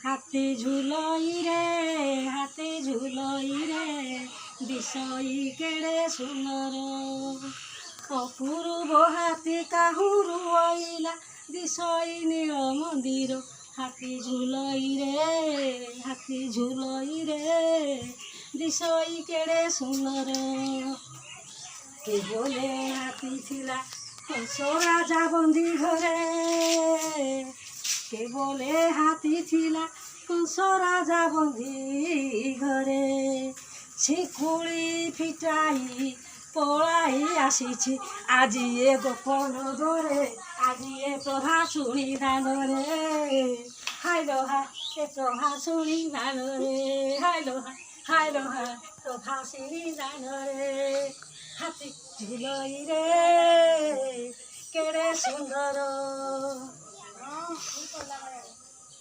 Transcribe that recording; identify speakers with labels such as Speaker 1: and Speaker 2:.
Speaker 1: হাতে ঝুলই রে হাতে ঝুলই রে বিষয় কেড়ে সুন্দর অপূর্ব হাতে কাহুরু আইলা বিষয় নীল মন্দির হাতে ঝুলই রে বিষয় কেড়ে সুন্দর কে বলে হাতি ছিলা কংস রাজা বন্দি ঘরে কে বলে হাতি ছিলা কংস রাজা বন্দি ঘরে শিকুড়ি ফিটাই পড়াই আসিছি আজি এ গোপন ধরে আজি এ প্রভা শুনি দানরে হাইলো হা এ প্রভা শুনি দানরে হাইলো হা প্রভা শুনি দানরে হাতি ঝুলই রে কেড়ে সুন্দর